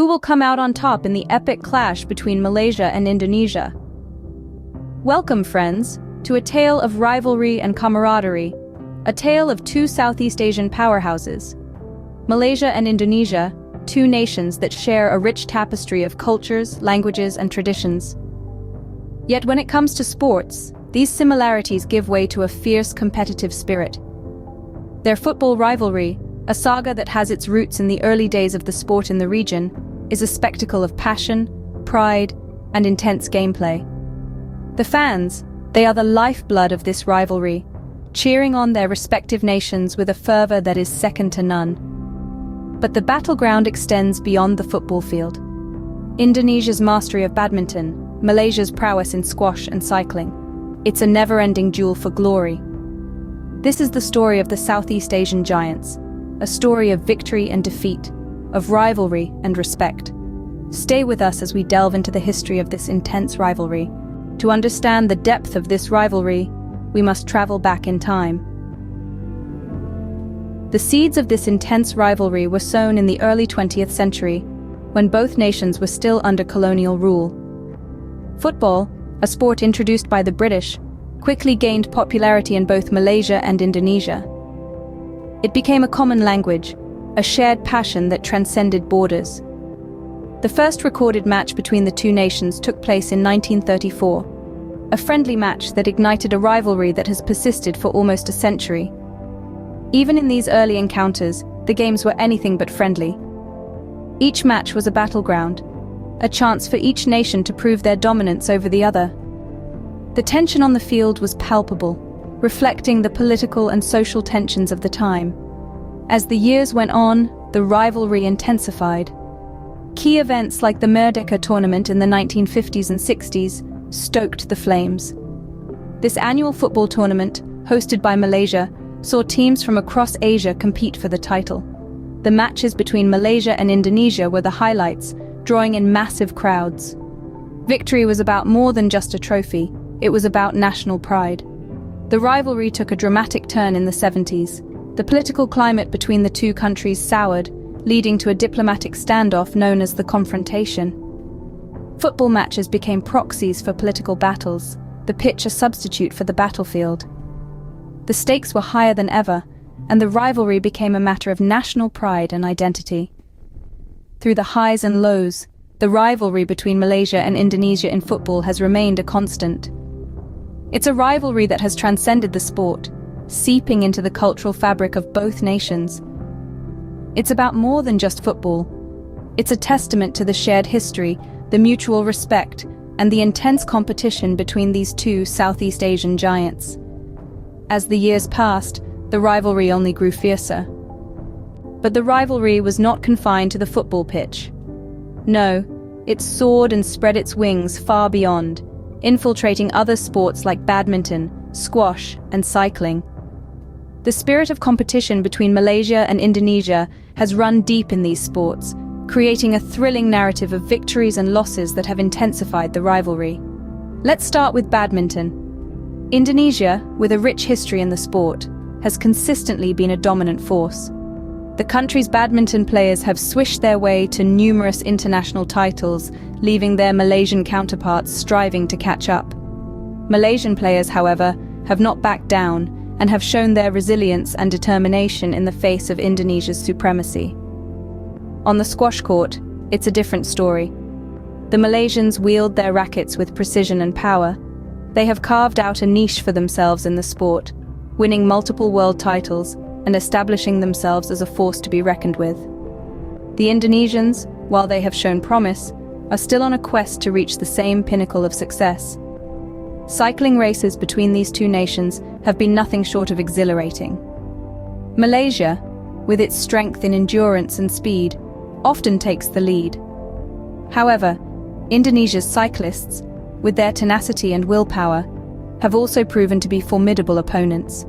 Who will come out on top in the epic clash between Malaysia and Indonesia? Welcome, friends, to a tale of rivalry and camaraderie, a tale of two Southeast Asian powerhouses. Malaysia and Indonesia, two nations that share a rich tapestry of cultures, languages, and traditions. Yet when it comes to sports, these similarities give way to a fierce competitive spirit. Their football rivalry, a saga that has its roots in the early days of the sport in the region, is a spectacle of passion, pride, and intense gameplay. The fans, they are the lifeblood of this rivalry, cheering on their respective nations with a fervor that is second to none. But the battleground extends beyond the football field. Indonesia's mastery of badminton, Malaysia's prowess in squash and cycling. It's a never-ending duel for glory. This is the story of the Southeast Asian giants, a story of victory and defeat, of rivalry and respect. Stay with us as we delve into the history of this intense rivalry. To understand the depth of this rivalry, we must travel back in time. The seeds of this intense rivalry were sown in the early 20th century, when both nations were still under colonial rule. Football, a sport introduced by the British, quickly gained popularity in both Malaysia and Indonesia. It became a common language, a shared passion that transcended borders. The first recorded match between the two nations took place in 1934, a friendly match that ignited a rivalry that has persisted for almost a century. Even in these early encounters, the games were anything but friendly. Each match was a battleground, a chance for each nation to prove their dominance over the other. The tension on the field was palpable, reflecting the political and social tensions of the time. As the years went on, the rivalry intensified. Key events like the Merdeka tournament in the 1950s and 60s stoked the flames. This annual football tournament, hosted by Malaysia, saw teams from across Asia compete for the title. The matches between Malaysia and Indonesia were the highlights, drawing in massive crowds. Victory was about more than just a trophy, it was about national pride. The rivalry took a dramatic turn in the 70s. The political climate between the two countries soured, leading to a diplomatic standoff known as the confrontation. Football matches became proxies for political battles, the pitch a substitute for the battlefield. The stakes were higher than ever, and the rivalry became a matter of national pride and identity. Through the highs and lows, the rivalry between Malaysia and Indonesia in football has remained a constant. It's a rivalry that has transcended the sport, seeping into the cultural fabric of both nations. It's about more than just football. It's a testament to the shared history, the mutual respect, and the intense competition between these two Southeast Asian giants. As the years passed, the rivalry only grew fiercer. But the rivalry was not confined to the football pitch. No, it soared and spread its wings far beyond, infiltrating other sports like badminton, squash, and cycling. The spirit of competition between Malaysia and Indonesia has run deep in these sports, creating a thrilling narrative of victories and losses that have intensified the rivalry. Let's start with badminton. Indonesia, with a rich history in the sport, has consistently been a dominant force. The country's badminton players have swished their way to numerous international titles, leaving their Malaysian counterparts striving to catch up. Malaysian players, however, have not backed down and have shown their resilience and determination in the face of Indonesia's supremacy. On the squash court, it's a different story. The Malaysians wield their rackets with precision and power. They have carved out a niche for themselves in the sport, winning multiple world titles and establishing themselves as a force to be reckoned with. The Indonesians, while they have shown promise, are still on a quest to reach the same pinnacle of success. Cycling races between these two nations have been nothing short of exhilarating. Malaysia, with its strength in endurance and speed, often takes the lead. However, Indonesia's cyclists, with their tenacity and willpower, have also proven to be formidable opponents.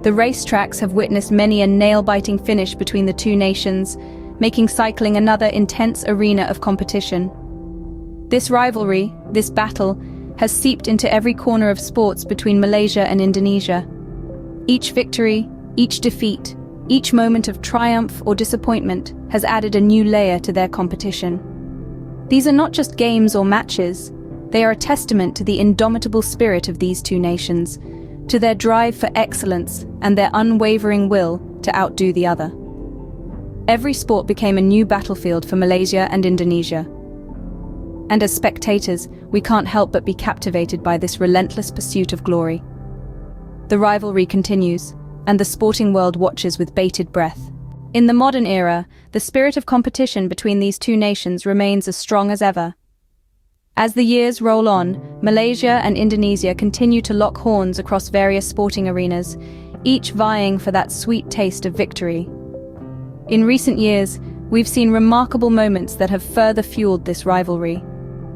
The racetracks have witnessed many a nail-biting finish between the two nations, making cycling another intense arena of competition. This rivalry, this battle, has seeped into every corner of sports between Malaysia and Indonesia. Each victory, each defeat, Each moment of triumph or disappointment has added a new layer to their competition. These are not just games or matches, they are a testament to the indomitable spirit of these two nations, to their drive for excellence and their unwavering will to outdo the other. Every sport became a new battlefield for Malaysia and Indonesia. And as spectators, we can't help but be captivated by this relentless pursuit of glory. The rivalry continues, and the sporting world watches with bated breath. In the modern era, the spirit of competition between these two nations remains as strong as ever. As the years roll on, Malaysia and Indonesia continue to lock horns across various sporting arenas, each vying for that sweet taste of victory. In recent years, we've seen remarkable moments that have further fueled this rivalry.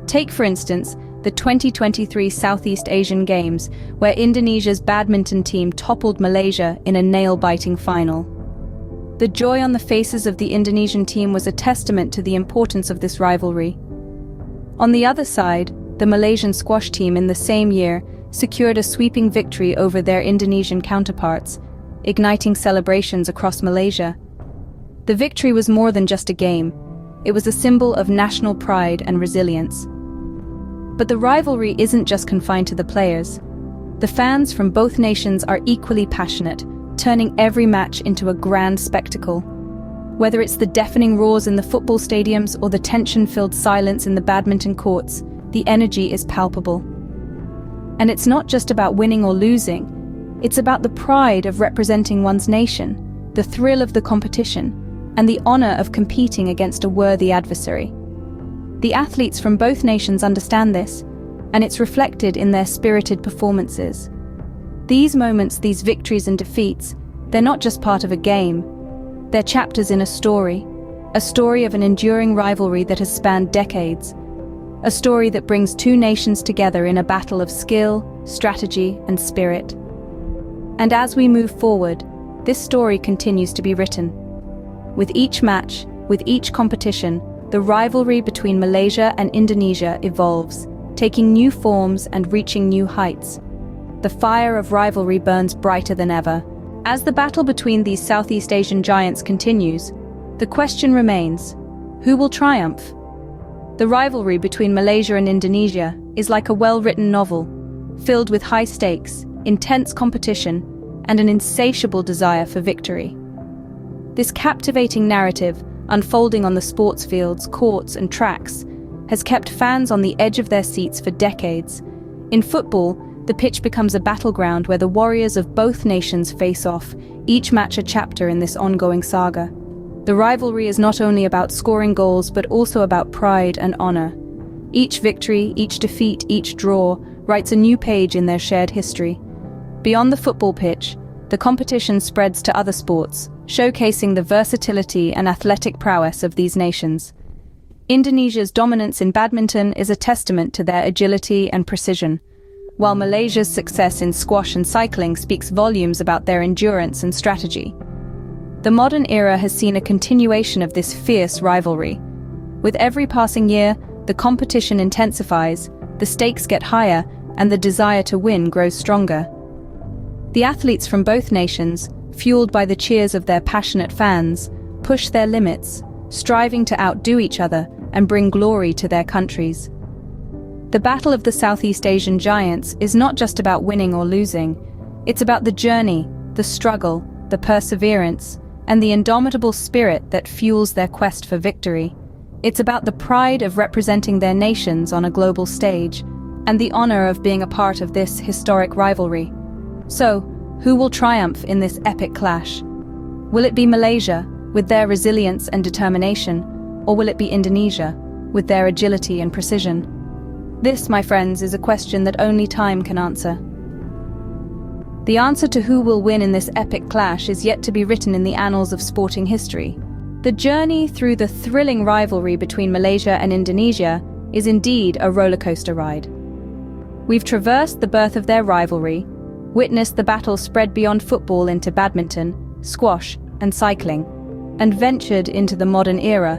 Take, for instance, the 2023 Southeast Asian Games, where Indonesia's badminton team toppled Malaysia in a nail-biting final. The joy on the faces of the Indonesian team was a testament to the importance of this rivalry. On the other side, the Malaysian squash team in the same year secured a sweeping victory over their Indonesian counterparts, igniting celebrations across Malaysia. The victory was more than just a game. It was a symbol of national pride and resilience. But the rivalry isn't just confined to the players. The fans from both nations are equally passionate, turning every match into a grand spectacle. Whether it's the deafening roars in the football stadiums or the tension-filled silence in the badminton courts, the energy is palpable. And it's not just about winning or losing. It's about the pride of representing one's nation, the thrill of the competition, and the honor of competing against a worthy adversary. The athletes from both nations understand this, and it's reflected in their spirited performances. These moments, these victories and defeats, they're not just part of a game. They're chapters in a story of an enduring rivalry that has spanned decades, a story that brings two nations together in a battle of skill, strategy, and spirit. And as we move forward, this story continues to be written. With each match, with each competition, the rivalry between Malaysia and Indonesia evolves, taking new forms and reaching new heights. The fire of rivalry burns brighter than ever. As the battle between these Southeast Asian giants continues, the question remains, who will triumph? The rivalry between Malaysia and Indonesia is like a well-written novel, filled with high stakes, intense competition, and an insatiable desire for victory. This captivating narrative, unfolding on the sports fields, courts, and tracks, has kept fans on the edge of their seats for decades. In football, the pitch becomes a battleground where the warriors of both nations face off, each match a chapter in this ongoing saga. The rivalry is not only about scoring goals, but also about pride and honor. Each victory, each defeat, each draw writes a new page in their shared history. Beyond the football pitch, the competition spreads to other sports, showcasing the versatility and athletic prowess of these nations. Indonesia's dominance in badminton is a testament to their agility and precision, while Malaysia's success in squash and cycling speaks volumes about their endurance and strategy. The modern era has seen a continuation of this fierce rivalry. With every passing year, the competition intensifies, the stakes get higher, and the desire to win grows stronger. The athletes from both nations, fueled by the cheers of their passionate fans, push their limits, striving to outdo each other and bring glory to their countries. The battle of the Southeast Asian giants is not just about winning or losing. It's about the journey, the struggle, the perseverance, and the indomitable spirit that fuels their quest for victory. It's about the pride of representing their nations on a global stage, and the honor of being a part of this historic rivalry. So, who will triumph in this epic clash? Will it be Malaysia, with their resilience and determination, or will it be Indonesia, with their agility and precision? This, my friends, is a question that only time can answer. The answer to who will win in this epic clash is yet to be written in the annals of sporting history. The journey through the thrilling rivalry between Malaysia and Indonesia is indeed a rollercoaster ride. We've traversed the birth of their rivalry, witnessed the battle spread beyond football into badminton, squash, and cycling, and ventured into the modern era,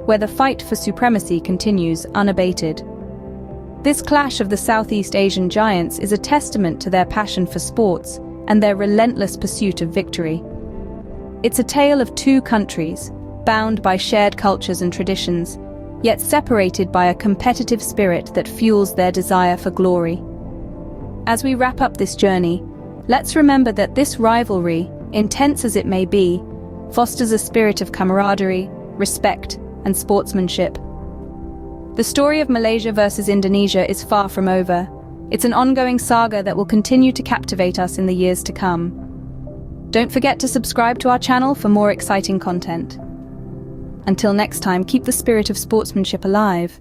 where the fight for supremacy continues unabated. This clash of the Southeast Asian giants is a testament to their passion for sports and their relentless pursuit of victory. It's a tale of two countries, bound by shared cultures and traditions, yet separated by a competitive spirit that fuels their desire for glory. As we wrap up this journey, let's remember that this rivalry, intense as it may be, fosters a spirit of camaraderie, respect, and sportsmanship. The story of Malaysia versus Indonesia is far from over. It's an ongoing saga that will continue to captivate us in the years to come. Don't forget to subscribe to our channel for more exciting content. Until next time, keep the spirit of sportsmanship alive.